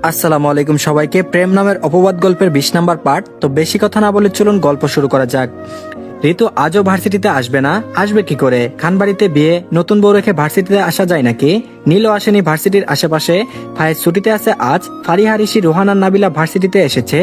আসসালামু আলাইকুম সবাইকে। প্রেম নামের অপবাদ গল্পের 20 নাম্বার পার্ট। তো বেশি কথা না বলে চলুন গল্প শুরু করা যাক। ঋতু আজও ভার্সিটিতে আসবে না, আসবে কি করে? খানবাড়িতে বিয়ে, নতুন বউ রেখে ভার্সিটিতে আসা যায় নাকি? নীলও আসেনি ভার্সিটির আশেপাশে। ফায়েজ ছুটিতে আছে আজ। ফারিহা, ঋষি, রোহান আর নাবিলা ভার্সিটিতে এসেছে।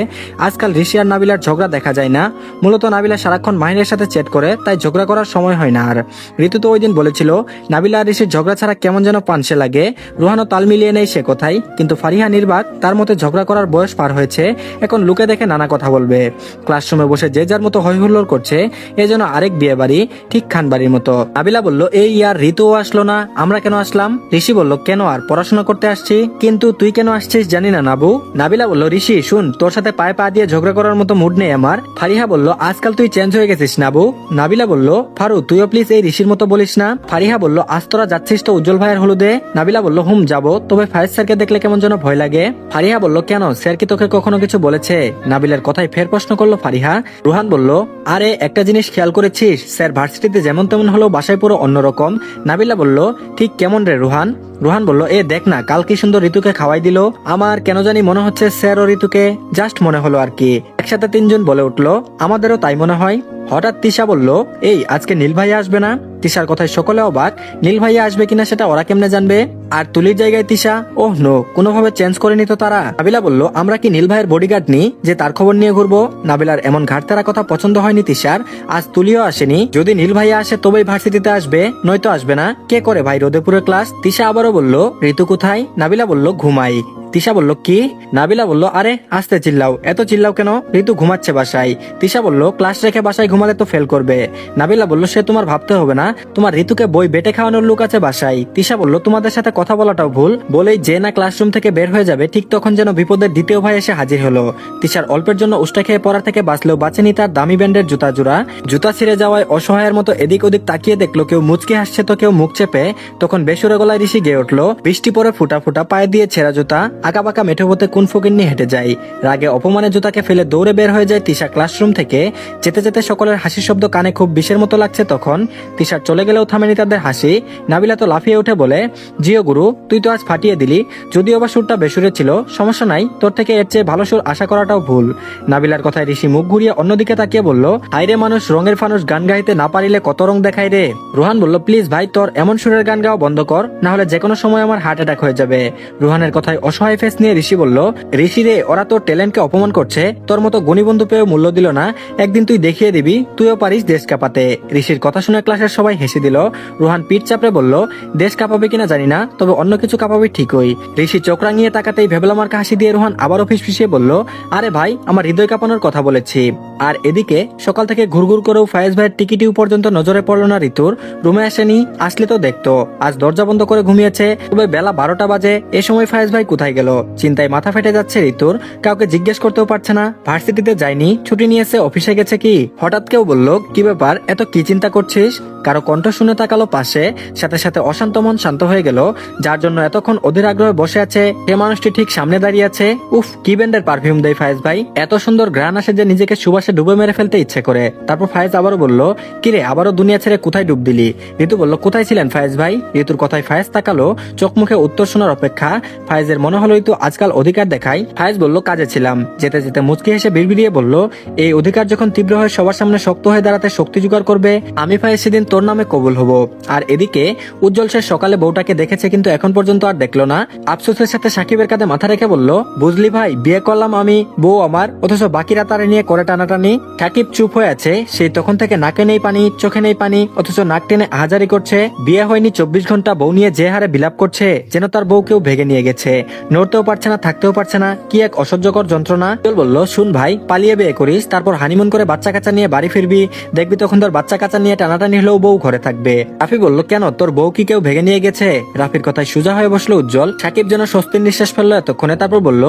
আজকাল ঋষি আর নাবিলার ঝগড়া দেখা যায় না। মূলত নাবিলা সারাক্ষণ মাহিনের সাথে চ্যাট করে, তাই ঝগড়া করার সময় হয় না আর। ঋতু তো ওই দিন বলেছিল নাবিলা আর ঋষির ঝগড়া ছাড়া কেমন যেন পানসে লাগে। রোহানও তাল মিলিয়ে নেই সে কথাই, কিন্তু ফারিহা নির্বাক, তার মতে ঝগড়া করার বয়স পার হয়েছে, এখন লুকে দেখে নানা কথা বলবে। ক্লাসরুমে বসে যে যার মতো হৈ হুল্লোড় করছে, এ যেন আরেক বিয়ে বাড়ি, ঠিক খানবাড়ির মতো। নাবিলা বলল, এই ইয়ার ঋতুও আসলো না, আমরা কেন আসলাম? ঋষি বলল, কেন আর, পড়াশোনা করতে আসছি। কিন্তু তুই কেন আসছিস জানি না নাবু। নাবিলা বলল, ঋষি শুন, তোর সাথে পায়ে পা দিয়ে ঝগড়া করার মতো মুড নেই আমার। ফারিহা বলল, আজকাল তুই চেঞ্জ হয়ে গেছিস নাবু। নাবিলা বলল, ফারু তুইও প্লিজ এই ঋষির মতো বলিস না। ফারিহা বলল, আজ তোরা যাচ্ছিস তো উজ্জ্বল ভাইয়ের হলুদে? নাবিলা বলল, হুম যাবো, তবে ফায়েজ স্যারকে দেখলে কেমন যেন ভয় লাগে। ফারিহা বলল, কেন, স্যার কি তোকে কখনো কিছু বলেছে? নাবিলার কথায় ফের প্রশ্ন করলো ফারিহা। রোহান বলল, আরে একটা জিনিস খেয়াল করেছিস, স্যার ভার্সিটিতে যেমন তেমন হলো, বাসায় পুরো অন্যরকম। নাবিলা বলল, ঠিক কেমন রে রোহান? রোহান বলল, এ দেখ না, কাল কি সুন্দর ঋতুকে খাওয়াই দিল। আমার কেন জানি মনে হচ্ছে স্যার ও ঋতুকে, জাস্ট মনে হলো আর কি। একসাথে তিনজন বলে উঠলো, আমাদেরও তাই মনে হয়। হঠাৎ তিশা বলল, এই আজকে নীল ভাইয়া আসবে না? তিশার কথায় সকলে অবাক। নীল ভাইয়া আসবে কিনা সেটা ওরা কেমনে জানবে? আর তুলির জায়গায় তিশা, ওহ নো, কোনোভাবে চেঞ্জ করে নিত তারা। নাবিলা বলল, আমরা কি নীল ভাইয়ের বডিগার্ড নি যে তার খবর নিয়ে ঘুরবো? নাবিলার এমন ঘাটতারা কথা পছন্দ হয়নি তিশার। আজ তুলিও আসেনি, যদি নীল ভাইয়া আসে তবেই ভার্সিটিতে আসবে, নয়তো আসবে না। কে করে ভাই রোদেপুরের ক্লাস? তিশা আবারও বলল, ঋতু কোথায়? নাবিলা বলল, ঘুমাই। তিশা বলল, কি? নাবিলা বলল, আরে আস্তে চিল্লাও, এত চিল্লাও কেন? ঋতু ঘুমাচ্ছে বাসায়। তিশা বলল, ক্লাস রেখে বাসায় ঘুমালে তো ফেল করবে। নাবিলা বলল, সে তোমার ভাবতে হবে না, তোমার ঋতুকে বই বেটে খাওয়ানোর লোক আছে বাসায়। তিশা বলল, তোমাদের সাথে কথা বলাটাও ভুল। বলেই যে না ক্লাসরুম থেকে বের হয়ে যাবে, ঠিক তখন যেন বিপদের দ্বিতীয় ভাই এসে হাজির হলো। তিশার অল্পের জন্য উষ্টা খেয়ে পড়ার থেকে বাঁচলেও বাঁচেনি তার দামি ব্যান্ডের জুতা জোড়া। জুতা ছিঁড়ে যাওয়ায় অসহায়ের মতো এদিক ওদিক তাকিয়ে দেখলো কেউ মুচকি হাসছে তো কেউ মুখ চেপে। তখন বেসুরে গলায় ঋষি গেয়ে উঠলো, বৃষ্টি পরে ফুটা ফুটা, পায়ে দিয়ে ছেঁড়া জুতা, আঁকা বাঁকা মেঠো পথে কোন ফকির নিয়ে হেঁটে যায়। রাগে অপমানে জুতাকে ফেলে দৌড়ে বের হয়ে যায় তিশা ক্লাসরুম থেকে। যেতে যেতে সকলের হাসির শব্দ কানে খুব বিষের মতো লাগছে তখন। তিশার চলে গেলেও থামেনি তাদের হাসি। নাবিলা তো লাফিয়ে উঠে বলে, জিও গুরু, তুই তো আজ ফাটিয়ে দিলি। যদিও বা সুরটা বেসুরে ছিল, সমস্যা নাই, তোর থেকে এর চেয়ে ভালো সুর আশা করাটাও ভুল। নাবিলার কথায় ঋষি মুখ ঘুরিয়ে অন্যদিকে তাকিয়ে বলল, হাইরে মানুষ, রঙের ফানুষ গান গাইতে না পারিলে কত রং দেখায় রে। রোহান বলল, প্লিজ ভাই, তোর এমন সুরের গান গাওয়া বন্ধ কর, না হলে যে কোনো সময় আমার হার্ট অ্যাটাক হয়ে যাবে। রোহানের কথায় অসহায় ফেস নিয়ে ঋষি বলল, ঋষি রে, ওরা তোর ট্যালেন্টকে অপমান করছে, তোর মতো গুণী বন্ধু পেয়েও মূল্য দিল না। একদিন তুই দেখিয়ে দিবি তুইও পারিস দেশ কাঁপাতে। ঋষির কথা শুনে ক্লাসের সবাই হেসে দিল। রোহান পিঠ চাপড়ে বলল, দেশ কাঁপাবে কিনা জানি না, তবে অন্য কিছু কাঁপাবে ঠিকই। ঋষি চোখ রাঙিয়ে তাকাতেই ভেবলামার্কা হাসি দিয়ে রোহান আবারও ফিসফিসিয়ে বলল, আরে ভাই, আমার হৃদয় কাঁপানোর কথা বলেছি। আর এদিকে সকাল থেকে ঘুরঘুর করেও ফায়েজ ভাইয়ের টিকিটিও পর্যন্ত নজরে পড়লো না ঋতুর। রুমে আসেনি, আসলে তো দেখতো। আজ দরজা বন্ধ করে ঘুমিয়েছে। তবে বেলা 12টা বাজে, এ সময় ফায়েজ ভাই কোথায় গেল? চিন্তায় মাথা ফেটে যাচ্ছে ঋতুর। কাউকে জিজ্ঞেস করতেও পারছে না। ভার্সিটিতে যায়নি, ছুটি নিয়েছে, অফিসে গেছে কি? হঠাৎ কেউ বলল, কি ব্যাপার, এত কি চিন্তা করছিস? কারো কণ্ঠ শুনে তাকালো পাশে, সাথে সাথে অশান্ত মন শান্ত হয়ে গেল। যার জন্য এতক্ষণ অধীর আগ্রহে বসে আছে সে মানুষটি ঠিক সামনে দাঁড়িয়ে আছে। উফ, কি ব্যান্ডের পারফিউম দেয় ফায়েজ ভাই, এত সুন্দর ঘ্রাণ আসে যে নিজেকে সুবাসে ডুবে মেরে ফেলতে ইচ্ছে করে। তারপর ফায়েজ আবারও বলল, কিরে, আবারও দুনিয়া ছেড়ে কোথায় ডুব দিলি? ঋতু বলল, কোথায় ছিলেন ফায়েজ ভাই? ঋতুর কথায় ফায়েজ তাকালো, চোখ মুখে উত্তর শোনার অপেক্ষা। ফায়েজের মনে হলো ঋতু আজকাল অধিকার দেখায়। ফায়েজ বলল, কাজে ছিলাম। যেতে যেতে মুচকি হেসে বিড়বিড়িয়ে বলল, এই অধিকার যখন তীব্র হয়ে সবার সামনে শক্ত হয়ে দাঁড়াতে শক্তি জোগাড় করবে, আমি ফায়েজ সেদিন তোর নামে কবুল হব। আর এদিকে উজ্জ্বল শেষ সকালে বউটাকে দেখেছে, কিন্তু এখন পর্যন্ত আর দেখলো না। আফসোসের সাথে সাকিবের কাঁধে মাথা রেখে বলল, বুঝলি ভাই, বিয়ে করলাম আমি, বউ আমার, অথচ বাকিরা তারে নিয়ে করে টানাটানি। সাকিব চুপ হয়ে আছে, সেই তখন থেকে নাকে নেই পানি, চোখে নেই পানি, অথচ নাক টেনে আহাজারি করছে। বিয়ে হয়নি 24 ঘন্টা, বউ নিয়ে যে হারে বিলাপ করছে, যেন তার বউ কেউ ভেঙে নিয়ে গেছে। নড়তেও পারছে না, থাকতেও পারছে না, কি এক অসহ্যকর যন্ত্রণা। বলল, শুন ভাই, পালিয়ে বিয়ে করিস, তারপর হানিমুন করে বাচ্চা কাচ্চা নিয়ে বাড়ি ফিরবি, দেখবি তখন তোর বাচ্চা কাচ্চা নিয়ে টানাটানি হলেও বউ ঘরে থাকবে। রাফি বলল, কেন, তোর বউ কি কেউ ভেঙে নিয়ে গেছে? রাফির কথায় সোজা হয়ে বসলো উজ্জ্বল। সাকিব যেন স্বস্তির নিঃশ্বাস ফেললো এতক্ষণে, তারপর বলল,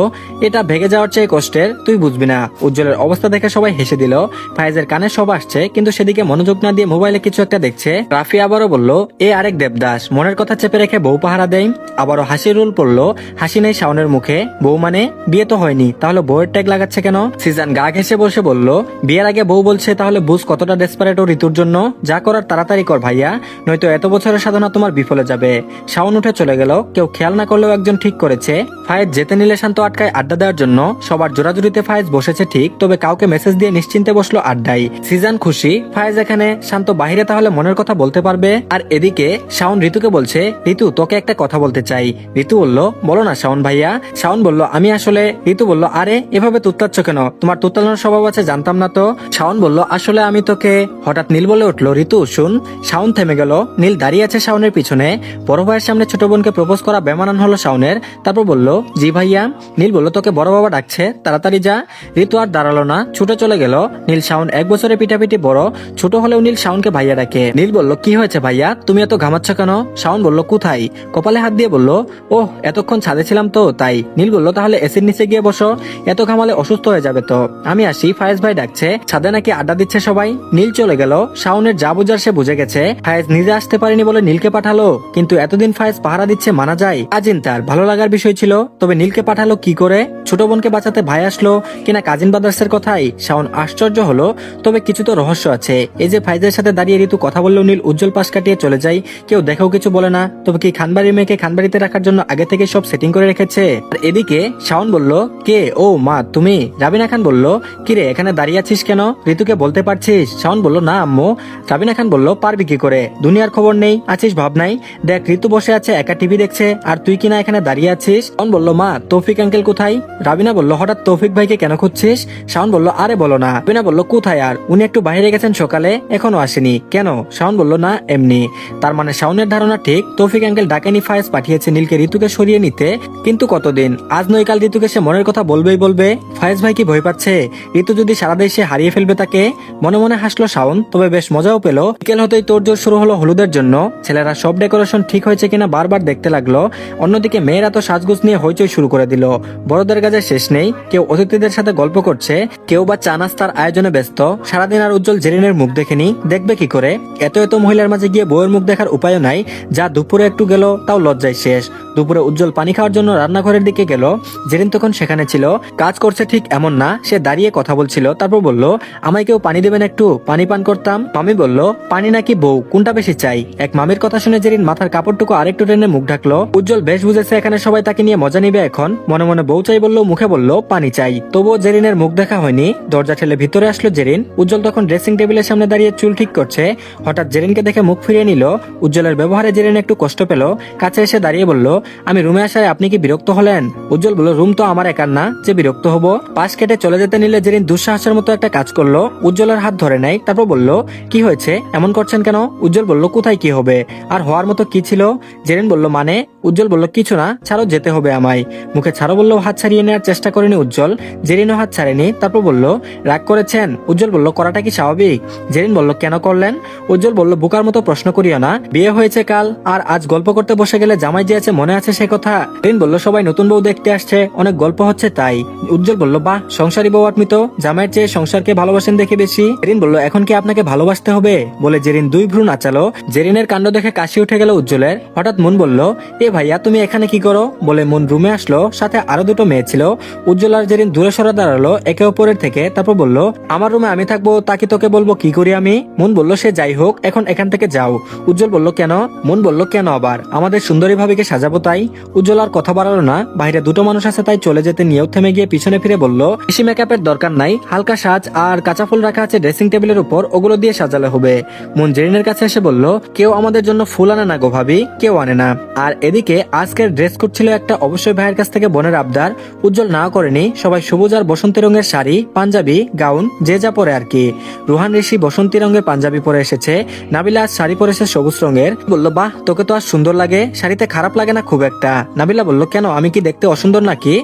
এটা ভেঙে যাওয়ার চেয়ে কষ্টের, তুই বুঝবি না। উজ্জ্বলের অবস্থা দেখে সবাই হেসে দিল। ফায়েজের কানে সব আসছে, কিন্তু সেদিকে মনোযোগ না দিয়ে মোবাইলে কিছু একটা দেখছে। রাফি আবারও বলল, এ আরেক দেবদাস, মনের কথা চেপে রেখে বউ পাহারা দেয়। আবারও হাসির রোল পড়লো। হাসি নেই শাওনের মুখে, বউ মানে বিয়ে তো হয়নি, তাহলে বউয়ের ট্যাগ লাগাচ্ছে কেন? সিজান গা ঘেঁষে বসে বলল, বিয়ের আগে বউ বলছে, তাহলে বুঝ কতটা ডেসপারেট ও ঋতুর জন্য। যা করার তাড়াতাড়ি কর ভাইয়া, নয়তো এত বছরের সাধনা তোমার বিফলে যাবে। শাওন উঠে চলে গেল। কেউ খেয়াল না করলেও একজন ঠিক করেছে। ফায়েজ যেতে নিলে শান্ত আটকায় আড্ডা দেওয়ার জন্য। সবার জোরাজুরিতে ফায়েজ বসেছে ঠিক, তবে কাউকে মেসেজ দিয়ে নিশ্চিন্তে বসলো আড্ডায়। সিজান খুশি ফায়েজ এখানে, শান্ত বাহিরে, তাহলে মনের কথা বলতে পারবে। আর এদিকে শাওন ঋতুকে বলছে, ঋতু তোকে একটা কথা বলতে চাই। ঋতু বলল, বলো না শাওন ভাইয়া। শাওন বলল, আমি আসলে। ঋতু বলল, আরে এভাবে তুত্তাচ্ছ কেন? তোমার তুত্তানোর স্বভাব আছে জানতাম না তো। শাওন বলল, আসলে আমি তোকে। হঠাৎ নীল বলে উঠলো, ঋতু শুন। শাওন থেমে গেল। নীল দাঁড়িয়ে আছে শাওনের পিছনে। বড় ভাইয়ের সামনে ছোট বোনকে প্রপোজ করা বেমানান হলো শাওনের। তারপর বলল, জি ভাইয়া। নীল বলল, তোকে বড় বাবা ডাকছে, তাড়াতাড়ি যা। ঋতু আর দাঁড়ালো না, ছুটে চলে গেল। নীল শাওন 1 বছরে পিটাপিটি বড়, ছোট হলেও নীল শাওনকে ভাইয়া ডাকে। নীল বলল, কি হয়েছে ভাইয়া, তুমি এত ঘামাচ্ছ কেন? শাওন বলল, কোথায়? কপালে হাত দিয়ে বলল, ওহ এতক্ষণ ছাদে ছিলাম তো তাই। নীল বলল, তাহলে এসির নিচে গিয়ে বসো, এত ঘামালে অসুস্থ হয়ে যাবে তো। আমি আসি, ফায়েজ ভাই ডাকছে, ছাদে নাকি আড্ডা দিচ্ছে সবাই। নীল চলে গেল। শাওনের যা বুঝার সে বুঝে গেছে। ফায়েজ নিজে আসতে পারেনি বলে নীলকে পাঠালো, কিন্তু এতদিন ফায়েজ পাহারা দিচ্ছে মানা যায়। আজিন তার ভালো লাগার বিষয় ছিল, তবে নীলকে পাঠালো কি করে? ছোট বোনকে বাঁচাতে ভাই আসলো কিনা কাজিন ব্রাদার্সের কথাই? শাওন আশ্চর্য হলো, তবে কিছু তো রহস্য আছে। এই যে ফায়েজের সাথে দাঁড়িয়ে ঋতু কথা বললেও নীল উজ্জ্বল পাশ কাটিয়ে চলে যায়, কেউ দেখেও কিছু বলে না। তবে কি খানবাড়ির মেয়েকে খানবাড়িতে রাখার জন্য আগে থেকে সব সেটিং করে রেখেছে? আর এদিকে শাওন বলল, কে? ও মা তুমি? রাবিনা খান বলল, কিরে এখানে দাঁড়িয়ে আছিস কেন? ঋতুকে বলতে পারছিস? শাওন বলল, না আম্মু। রাবিনা খান বলল, পারবি কি করে? দুনিয়ার খবর নেই, আছিস ভাব নাই? দেখ ঋতু বসে আছে একা টিভি দেখছে, আর তুই কিনা এখানে দাঁড়িয়ে আছিস। শাওন বলল, মা তৌফিক আঙ্কেল কোথায়? রাবিনা বলল, হঠাৎ তৌফিক ভাইকে কেন খুঁজছিস? শাওন বলল, আরে বলো না। রাবিনা বলল, কোথায় আর? উনি একটু বাইরে গেছেন সকালে, এখনো আসেনি। কেন? শাওন বলল, না এমনি। তার মানে শাওনের ধারণা ঠিক, তৌফিক আঙ্কেল ডাকেনি, ফায়েজ পাঠিয়েছে নীলকে ঋতুকে সরিয়ে নিতে। কিন্তু কতদিন? আজ নয় কাল ঋতুকে সে মনের কথা বলবেই বলবে। ফায়েজ ভাই কি ভয় পাচ্ছে? ঋতু যদি সারা দেশে হারিয়ে ফেলবে তাকে? মনে মনে হাসলো শাওন, তবে বেশ মজাও পেল। বিকেল হতেই তোড়জোড় শুরু হলো হলুদের জন্য। ছেলেরা সব ডেকোরেশন ঠিক হয়েছে কিনা বারবার দেখতে লাগলো। অন্যদিকে মেয়েরা তো সাজগোজ নিয়ে হইচই শুরু করে দিল। বড়দের কাজে শেষ নেই, কেউ অতিথিদের সাথে গল্প করছে, কেউ বা চা নাস্তার আয়োজনে ব্যস্ত। সারাদিন আর উজ্জ্বল জেরিনের মুখ দেখেনি, দেখবে কি করে? এত এত মহিলার মাঝে গিয়ে বউয়ের মুখ দেখার উপায়ও নাই। যা দুপুরে একটু গেল, তাও লজ্জায় শেষ। দুপুরে উজ্জ্বল পানি খাওয়ার জন্য রান্নাঘরের দিকে গেল। জেরিন তখন সেখানে ছিল। কাজ করছে ঠিক এমন না, সে দাঁড়িয়ে কথা বলছিল। তারপর বলল, আমায় কেউ পানি দেবেন একটু, পানি পান করতাম। মামি বলল, পানি নাকি বউ, কোনটা বেশি চাই? এক মামির কথা শুনে জেরিন মাথার কাপড়টুকু আরেকটু টেনে মুখ ঢাকলো। উজ্জ্বল বেশ বুঝেছে এখানে সবাই তাকে নিয়ে মজা নিবে এখন। মনে মনে বউ চাই বললো, মুখে বলল পানি চাই। তবুও জেরিনের মুখ দেখা হয়নি। দরজা ঠেলে ভিতরে আসলো জেরিন। উজ্জ্বল তখন ড্রেসিং টেবিলের সামনে দাঁড়িয়ে চুল ঠিক করছে। হঠাৎ জেরিনকে দেখে মুখ ফিরিয়ে নিল। উজ্জ্বলের ব্যবহারে জেরিন একটু কষ্ট পেল। কাছে এসে দাঁড়িয়ে বলল, আমি রুমে আসায় আপনি কি বিরক্ত হলেন? উজ্জ্বল বলল, রুম তো আমার একার না যে বিরক্ত হব। পাশ কেটে চলে যেতে নিলে জেরিন দুঃসাহসের মতো একটা কাজ করলো। উজ্জ্বলের হাত ধরে নেয়। তারপর বলল, কি হয়েছে, এমন করছেন কেন? উজ্জ্বল বলল, কোথায় কি হবে, আর হওয়ার মতো কি ছিল? জেরিন বলল, মানে? উজ্জ্বল বলল, কিছু না, ছাড়ো, যেতে হবে আমায়। মুখে ছাড়ো বললেও হাত ছাড়িয়ে নেওয়ার চেষ্টা করেনি উজ্জ্বল। জেরিনও হাত ছাড়েনি। তারপর বলল, রাগ করেছেন? উজ্জ্বল বলল, করাটা কি স্বাভাবিক? জেরিন বলল, কেন করলেন? উজ্জ্বল বলল, বোকার মতো প্রশ্ন করিও না, বিয়ে হয়েছে কাল, আর আজ গল্প করতে বসে গেলে জামাই যে আছে মনে আছে সে কথা? জেরিন বলল, সবাই নতুন বউ দেখতে আসছে, অনেক গল্প হচ্ছে তাই। উজ্জ্বল বলল, বাহ, সংসারী বউ আপনি তো, জামাইয়ের চেয়ে সংসারকে ভালোবাসেন দেখে বেশি। জেরিন বলল, এখন কি আপনাকে ভালোবাসতে হবে? বলে জেরিন 2 ভ্রু নাচালো। জেরিনের কাণ্ড দেখে কাশি উঠে গেল উজ্জ্বলের। হঠাৎ মন বলল, এ ভাইয়া তুমি এখানে কি করো? বলে মন রুমে আসলো। সাথে আরো 2টো মেয়ে ছিল। উজ্জ্বল আর জেরিন দূরে সরে দাঁড়ালো একে অপরের থেকে। তারপর বলল, আমার রুমে আমি থাকবো, তাকে তোকে বলবো কি করি আমি? মন বলল, সে যাই হোক, এখন এখান থেকে যাও। উজ্জ্বল বলল, কেন? মন বলল, কেন আবার? আমাদের সুন্দরী ভাবিকে সাজাবো তাই। উজ্জ্বল আর কথা বাড়ালো না। বাইরে 2টো মানুষ আছে তাই চলে যেতে নিয়েও থেমে গিয়ে পিছনে ফিরে বলল, বেশি মেকআপের দরকার নাই, হালকা সাজ আর কাঁচা ফুল রাখা আছে ড্রেসিং টেবিলের উপর, ওগুলো দিয়ে সাজালে হবে। মন জেরিনের কাছে এসে বলল, কেউ আমাদের জন্য ফুল আনে না গো ভাবি, কেউ আনে না। আর এদিকে আজকের ড্রেস কোড ছিল একটা অবশ্যই ভাইয়ের কাছ থেকে বোনের আবদার। উজ্জ্বল না করেনি। সবাই সবুজ আর বসন্তী রঙের শাড়ি, পাঞ্জাবি, গাউন, যে যা পরে আর কি। রুহান ঋষি বসন্তী রঙের পাঞ্জাবি পরে এসেছে। নাবিলা আজ শাড়ি পরেছে সবুজ রঙের। বলল, বাহ, তোকে তো আজ সুন্দর লাগে, শাড়িতে খারাপ লাগে না খুব একটা। নাবিলা বলল, কেন, আমি কি দেখতে অসুন্দর নাকি?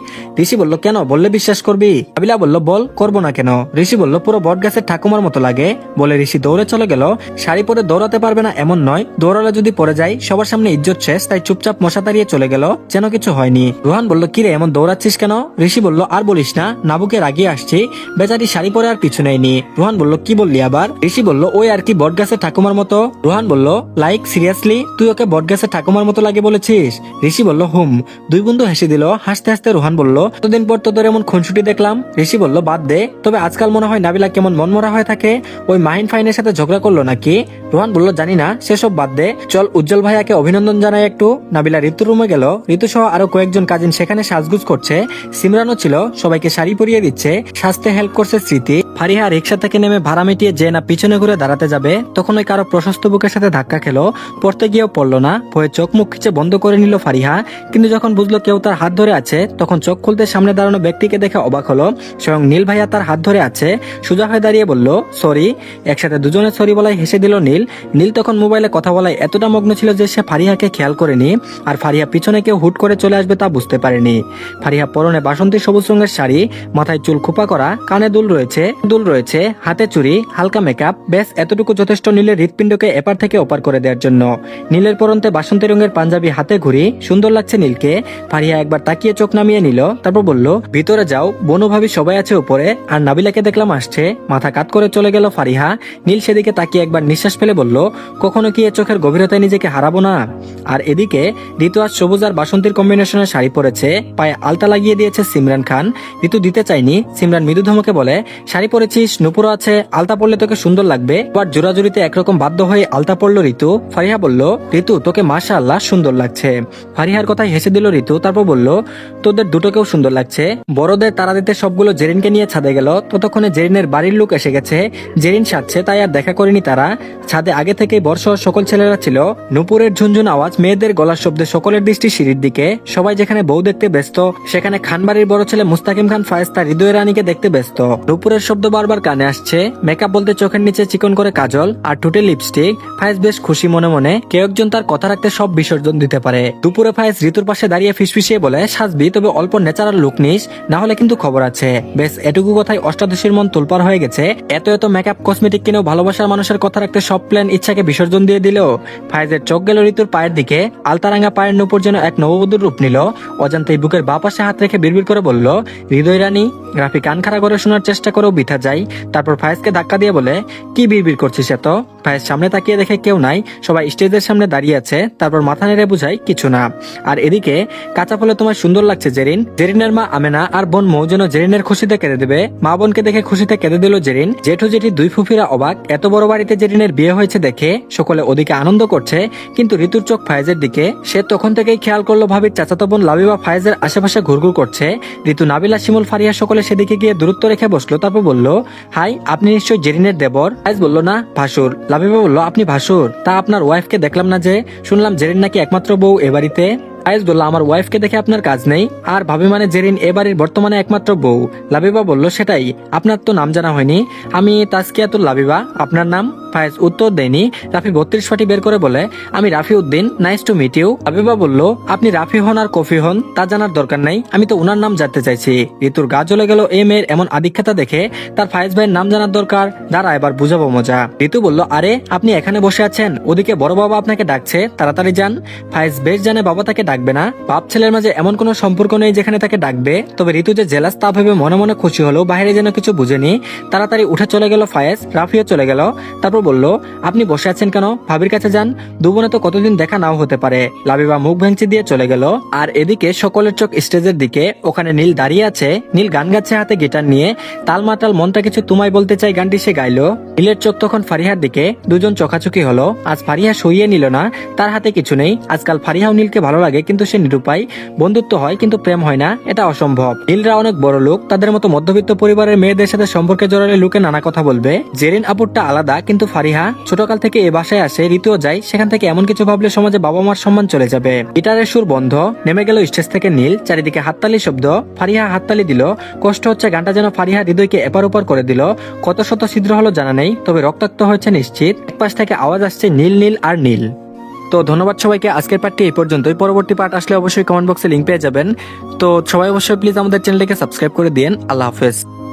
ঋষি বলল, কেন, বললে বিশ্বাস করবি? নাবিলা বলল, বল, করবো না কেন? ঋষি বলল, পুরো বট গাছের ঠাকুমার মতো লাগে। বলে ঋষি দৌড়ে চলে গেল। শাড়ি পরে দৌড়াতে পারবে না এমন নয়, দৌড়ালে যদি পড়ে যায় সবার সামনে ইজ্জত শেষ, তাই চুপচাপ মশা তাড়িয়ে চলে গেল যেন কিছু হয়নি। রুহান বলল, কিরে এমন দৌড়াচ্ছিস কেন? ঋষি বলল, আর বলিস না, নাবুকে রাগিয়ে আসছি, বেচারি শাড়ি পরে আর পিছু নেয়নি। রুহান বলল, কি বললি আবার? ঋষি বলল, ওই আর কি বট গাছের ঠাকুমার মতো। রুহান বলল, লাইক সিরিয়াসলি তুই ওকে বট গাছের ঠাকুমার মতো লাগে বলেছিস? ঋষি বলল, হুম, 2 বন্ধু হেসে দিল। হাসতে হাসতে রোহান বলল, কতদিন পর তোদের এমন খুনসুটি দেখলাম। ঋষি বলল, বাদ দে, তবে আজকাল মনে হয় নাবিলা কেমন মনমরা হয়ে থাকে। ওই মাহিন ফাইনের সাথে ঝগড়া করলো নাকি? রোহান বলল, জানি না, সেসব বাদ দে, চল উজ্জ্বল ভাইয়াকে অভিনন্দন জানাই একটু। নাবিলা ঋতুর রুমে গেল। ঋতু সহ আরো কয়েকজন কাজিন সেখানে সাজগুজ করছে। সিমরানও ছিল, সবাইকে শাড়ি পরিয়ে দিচ্ছে। সাজতে হেল্প করছে স্মৃতি। ফারিহা রিক্সা থেকে নেমে ভাড়া মিটিয়ে যে না পিছনে ঘুরে দাঁড়াতে যাবে, তখন ওই কারো প্রশস্ত বুকের সাথে ধাক্কা খেলো। পড়তে গিয়েও পড়লো না, ভয়ে চোখ মুখ খিচে বন্ধ করে নিল ফারিহা। কিন্তু যখন বুঝলো কেউ তার হাত ধরে আছে, তখন চোখ খুলতে সামনে দাঁড়ানো ব্যক্তিকে দেখে অবাক হলো। স্বয়ং নীল ভাইয়া তার হাত ধরে আছে। সোজা হয়ে দাঁড়িয়ে বলল, সরি। একসাথে দুজনে সরি বলাই হেসে দিল নীল। নীল তখন মোবাইলে কথা বলায় এতটা মগ্ন ছিল যে সে ফারিহাকে খেয়াল করেনি। আর ফারিহা পিছনে কেউ হুট করে চলে আসবে তা বুঝতে পারেনি। ফারিহা পরনে বাসন্তী সবুজ রঙের শাড়ি, মাথায় চুল খোপা করা, কানে দুল রয়েছে, হাতে চুড়ি, হালকা মেকআপ। বেশ এতটুকু যথেষ্ট নীলের হৃৎপিণ্ডকে এপার থেকে ওপার করে দেওয়ার জন্য। নীলের পরন্তে বাসন্তী রঙের পাঞ্জাবি, হাতে ঘুড়ি, সুন্দর লাগছে নীলকে। ফারিহা একবার তাকিয়ে চোখ নামিয়ে নিল, তারপর বলল, ভিতরে যাও, বনু ভাবি সবাই আছে উপরে। আর নাবিলাকে দেখলাম আসছে। মাথা কাত করে চলে গেল ফারিহা। নীল সেদিকে তাকিয়ে একবার নিঃশ্বাস ফেলে বলল, কখনো কি এ চোখের গভীরতায় নিজেকে হারাবো না? আর এদিকে ঋতু আজ সবুজ আর বাসন্তীর কম্বিনেশনের শাড়ি পরেছে, পায়ে আলতা লাগিয়ে দিয়েছে সিমরান খান। ঋতু দিতে চাইনি, সিমরান মৃদু ধমকে বলে, শাড়ি পরেছিস, নুপুরও আছে, আলতা পরলে তোকে সুন্দর লাগবে। আবার জোরাজুরিতে একরকম বাধ্য হয়ে আলতা পরলো ঋতু। ফারিহা বলল, ঋতু তোকে মাশাআল্লাহ সুন্দর লাগছে। ফারিহার কথায় হেসে দিল ঋতু, তারপর বলল, তোদের দুটোকেও সুন্দর লাগছে। বড়দের তারা দিতে সবগুলো জেরিনকে নিয়ে ছাদে গেল। ততক্ষণে জেরিনের বাড়ির লোক এসে গেছে। জেরিন সাজছে, তাই আর দেখা করেনি তারা। ছাদে আগে থেকেই বর্ষা সকল ছেলেরা ছিল। নুপুরের ঝুনঝুন আওয়াজ, মেয়েদের গলার শব্দে সকলের দৃষ্টি সিঁড়ির দিকে। সবাই যেখানে বউ দেখতে ব্যস্ত, সেখানে খানবাড়ির বড় ছেলে মুস্তাকিম খান ফায়েজ তার হৃদয় রানীকে দেখতে ব্যস্ত। নুপুরের শব্দ বারবার কানে আসছে। মেকআপ বলতে চোখের নিচে চিকন করে কাজল আর ঠোঁটে লিপস্টিক। ফায়েজ বেশ খুশি মনে মনে। কেউ একজন তার কথা রাখতে সব বিসর্জন দিতে পারে। দুপুরে ফায়েজ ঋতুর পাশে দাঁড়িয়ে ফিসফিসিয়ে বলে, সাজবি, তবে অল্প ন্যাচারাল লুক নিস, না হলে কিন্তু খবর আছে। বেশ এটুকু কথাই অষ্টাদশীর মন তোলপার হয়ে গেছে। এত মেকআপ কসমেটিক কিনেও ভালোবাসার মানুষের কথা রাখতে সব প্ল্যান ইচ্ছাকে বিসর্জন দিয়ে দিল। ফায়েজের চোখ গেল ঋতুর পায়ের দিকে। আলতারাঙ্গা পায়ের নুপুর যেন এক নববধূর রূপ নিল। অজান্তেই বুকের বাঁ পাশে হাত রেখে বিড়বিড় করে বলল, হৃদয় রানী। রাফি কান খাড়া করে শোনার চেষ্টা করেও বৃথা যায়। তারপর ফায়েজকে ধাক্কা দিয়ে বলে, কি বিড়বিড় করছিস এত? ফায়েজ সামনে তাকিয়ে দেখে কেউ নাই, সবাই স্টেজের সামনে দাঁড়িয়ে আছে। তারপর মাথা নেড়ে বুঝায়, কিছু না। আর এদিকে, কাঁচা ফলে তোমার সুন্দর লাগছে জেরিন। জেরিনের মা আমেনা আর বোন মৌ যেন জেরিনের খুশিতে কেঁদে দেবে। মা বোনকে দেখে খুশিতে কেঁদে দিল জেরিন। জেঠু জেঠি দুই ফুফিরা অবাক। এত বড় বাড়িতে জেরিনের বিয়ে হয়েছে দেখে সকলে ওদিকে আনন্দ করছে, কিন্তু ঋতুর চোখ ফায়েজের দিকে। সে তখন থেকেই খেয়াল করলো ভাবির চাচাতো বোন লাবিবা ফায়েজের আশেপাশে ঘুরঘুর করছে। ঋতু, নাবিলা, শিমুল, ফারিয়া সকলে সেদিকে গিয়ে দূরত্ব রেখে বসলো। তারপর বলল, হাই, আপনি নিশ্চয়ই জেরিনের দেবর? ফায়েজ বলল, না, ভাসুর। লাবিবা বলল, আপনি ভাসুর? তা আপনার ওয়াইফকে দেখলাম না যে? শুনলাম জেরিন নাকি একমাত্র বউ এ বাড়িতে। ফায়েজ বলল, আমার ওয়াইফকে দেখে আপনার কাজ নেই। আর ভাবি মানে জেরিন এ বাড়ির বর্তমানে একমাত্র বউ। লাবিবা বলল, সেটাই, আপনার তো নাম জানা হয়নি। আমি তাসকিয়াতুল লাবিবা, আপনার নাম? ফায়েজ উত্তর দেয়নি। রাফি 32 ফাটি বের করে বলে, আমি Rafi Uddin, nice to meet you. Labiba বলল, আপনি রাফি হন আর কফি হন তা জানার দরকার নাই, আমি তো উনার নাম জানতে চাইছি। ঋতুর গা জ্বলে গেল এই মেয়ের এমন আদিক্ষেতা দেখে। তার ফায়েজ ভাইয়ের নাম জানার দরকার, দাঁড়া এবার বুঝাবো মজা। ঋতু বলল, আরে আপনি এখানে বসে আছেন, ওদিকে বড় বাবা আপনাকে ডাকছে, তাড়াতাড়ি যান। ফায়েজ বেশ জানে বাবা তাকে ডাকবে না। বাপ ছেলের মাঝে এমন কোনো সম্পর্ক নেই যেখানে তাকে ডাকবে। তবে ঋতু যে জেলাস তা ভেবে মনে মনে খুশি হলো, বাইরে যেন কিছু বুঝেনি। তাড়াতাড়ি উঠে চলে গেল ফায়েজ। রাফিও চলে গেল। তারপর বলল, আপনি বসে আছেন কেন? ভাবির কাছে যান, দুবোনে তো কতদিন দেখা নাও হতে পারে। লাবিবা মুখ ভেঙচি দিয়ে চলে গেল। আর এদিকে সকলের চোখ স্টেজের দিকে। ওখানে নীল দাঁড়িয়ে আছে। নীল গান গাচ্ছে হাতে গিটার নিয়ে। তালমাটাল মনটা কিছু তোমায় বলতে চাই গানটি সে গাইলো। নীলের চোখ তখন ফারিহার দিকে। দুজন চোখাচোখি হলো। আজ ফারিহা সইয়ে নিল না, তার হাতে কিছু নেই। আজকাল ফারিহাও নীলকে ভালো লাগে, কিন্তু সে নিরুপায়। বন্ধুত্ব হয় কিন্তু প্রেম হয় না, এটা অসম্ভব। নীলরা অনেক বড় লোক, তাদের মতো মধ্যবিত্ত পরিবারের মেয়েদের সাথে সম্পর্কে জড়ালে লোকে নানা কথা বলবে। জেরিন আপুরটা আলাদা, কিন্তু ফারিহা ছোটকাল থেকে এ বাসায় আসে, ঋতুও যায়, সেখান থেকে এমন কিছু ভাবলে সমাজে বাবা মার সম্মান চলে যাবে। গিটারের সুর বন্ধ, নেমে গেল স্টেজ থেকে নীল। চারিদিকে হাততালি শব্দ। ফারিহা হাততালি দিল। কষ্ট হচ্ছে, গানটা যেন ফারিহা হৃদয়কে এপার ওপার করে দিল। কত শত ছিদ্র হলো জানা নেই, তবে রক্তাক্ত হয়েছে নিশ্চিত। এক পাশ থেকে আওয়াজ আসছে, নীল নীল আর নীল। তো ধন্যবাদ সবাইকে। আজকের পার্টটি এই পর্যন্তই। পরবর্তী পার্ট আসলে অবশ্যই কমেন্ট বক্সে লিংক পেয়ে যাবেন। তো সবাই অবশ্যই প্লিজ আমাদের চ্যানেলটিকে সাবস্ক্রাইব করে দিন। আল্লাহ হাফেজ।